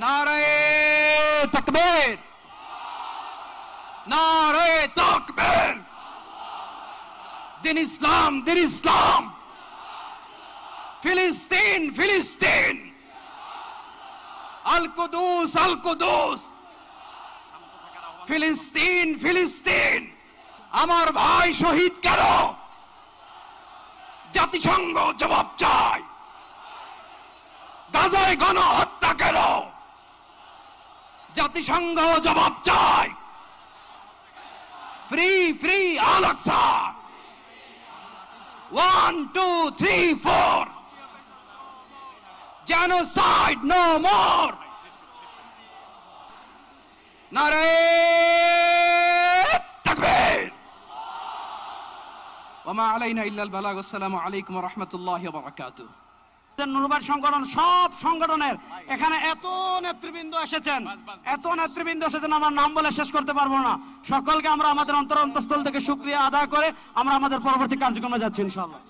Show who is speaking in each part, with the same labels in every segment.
Speaker 1: নারায়ে তাকবীর, নারায়ে তাকবীর। দিন ইসলাম, দিন ইসলাম। ফিলিস্তিন, ফিলিস্তিন। আল কুদুস, আল কুদুস। ফিলিস্তিন, ফিলিস্তিন। আমার ভাই শহীদ কেন? জাতিসংঘ জবাব চায়। গাজায় গণহত্যা কেন? জাতিসংঘ জবাব চায়। ফ্রি ফ্রি আল আকসা। 1 2 3 4। Genocide no more. নারায়ে তাকবীর। ওয়া মা আলাইনা ইল্লাল বালাগ। আসসালামু আলাইকুম ওয়া রাহমাতুল্লাহি ওয়া বারাকাতুহু।
Speaker 2: নুরবাদ সংগঠন, সব সংগঠনের এখানে এত নেতৃবৃন্দ এসেছেন, এত নেতৃবৃন্দ এসেছেন, আমার নাম বলে শেষ করতে পারবো না। সকলকে আমরা আমাদের অন্তঃস্থল থেকে শুকরিয়া আদায় করে আমরা আমাদের পরবর্তী কার্যক্রমে যাচ্ছি ইনশাআল্লাহ।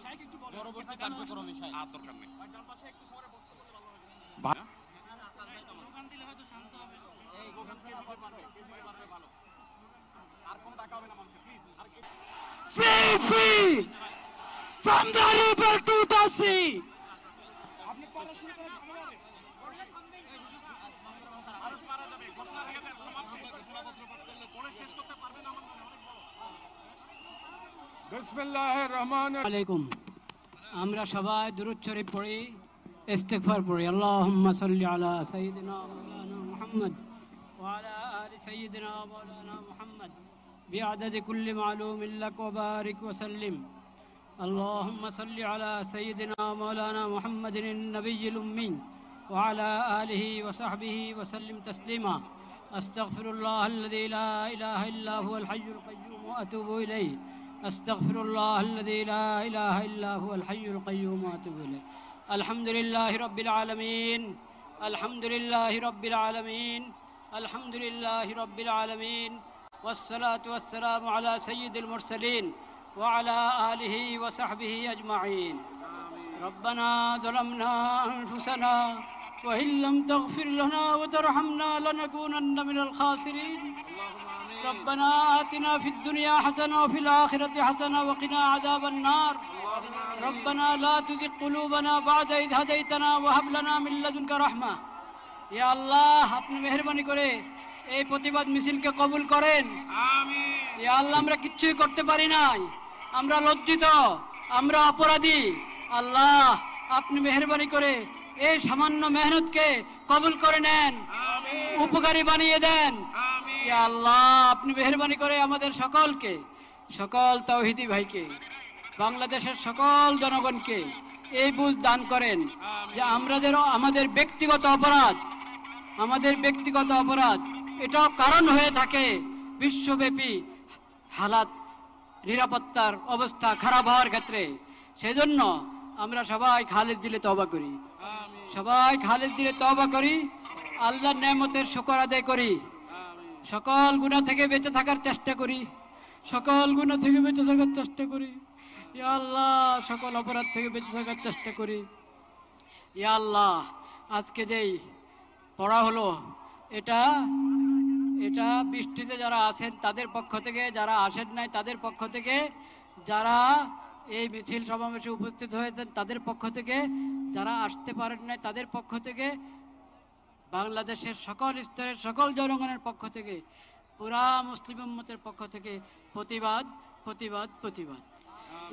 Speaker 2: Free, free from the river to the sea.
Speaker 1: বিসমিল্লাহির রহমানির
Speaker 2: আলাইকুম। আমরা সবাই দুরূদ শরীফ পড়ি, ইস্তিগফার পড়ি। আল্লাহুম্মা সাল্লি আলা সাইয়্যিদিনা মাওলানা মুহাম্মদ ওয়া আলা আলি সাইয়্যিদিনা মাওলানা মুহাম্মদ বিআদাদি কুল্লি মালুমিন লাক ওয়া বারিক ওয়া সাল্লিম। اللهم صل على سيدنا مولانا محمد النبي الأمي وعلى آله وصحبه وسلم تسليما. أستغفر الله الذي لا إله إلا هو الحي القيوم وأتوب إليه. أستغفر الله الذي لا إله إلا هو الحي القيوم وأتوب إليه. الحمد لله رب العالمين، الحمد لله رب العالمين، الحمد لله رب العالمين، والصلاة والسلام على سيد المرسلين وعلى آله وصحبه أجمعين. ربنا ظلمنا أنفسنا وإن لم تغفر لنا وترحمنا لنكونن من الخاسرين. ربنا آتنا في الدنيا حسنة وفي الآخرة حسنة وقنا عذاب النار. ربنا لا تزغ قلوبنا بعد إذ هديتنا وهب لنا من لدنك رحمة. يا الله আপনি মেহেরবানি করে এই প্রতিবাদ মিছিলকে কবুল করেন। আমিন। ইয়া আল্লাহ, আমরা কিচ্ছুই করতে পারি নাই, আমরা লজ্জিত, আমরা অপরাধী। আল্লাহ আপনি মেহেরবানি করে এই সামান্য মেহনতকে কবুল করে নেন, উপকারী বানিয়ে দেন। ইয়া আল্লাহ আপনি মেহেরবানি করে আমাদের সকলকে, সকল তাওহীদি ভাইকে, বাংলাদেশের সকল জনগণকে এই বুঝ দান করেন যে আমাদের ব্যক্তিগত অপরাধ, আমাদের ব্যক্তিগত অপরাধ এটাও কারণ হয়ে থাকে বিশ্বব্যাপী হালাত, নিরাপত্তার অবস্থা খারাপ হওয়ার ক্ষেত্রে। সেজন্য আমরা সবাই খালেজ দিলে তওবা করি, সবাই খালেজ দিলে তওবা করি, আল্লাহর নেয়ামতের শুকর আদায় করি, সকল গুনাহ থেকে বেঁচে থাকার চেষ্টা করি, সকল গুনাহ থেকে বেঁচে থাকার চেষ্টা করি। ইয়া আল্লাহ সকল অপরাধ থেকে বেঁচে থাকার চেষ্টা করি। ইয়া আল্লাহ আজকে যেই পড়া হলো এটা বৃষ্টিতে যারা আছেন তাদের পক্ষ থেকে, যারা আসেন নাই তাদের পক্ষ থেকে, যারা এই মিছিল সমাবেশে উপস্থিত হয়েছেন তাদের পক্ষ থেকে, যারা আসতে পারেন নাই তাদের পক্ষ থেকে, বাংলাদেশের সকল স্তরের সকল জনগণের পক্ষ থেকে, পুরা মুসলিম উম্মতের পক্ষ থেকে প্রতিবাদ, প্রতিবাদ, প্রতিবাদ।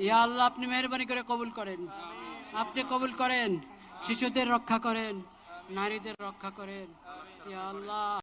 Speaker 2: ইয়া আল্লাহ আপনি মেহেরবানি করে কবুল করেন, আপনি কবুল করেন, শিশুদের রক্ষা করেন, নারীদের রক্ষা করেন। ইয়া আল্লাহ।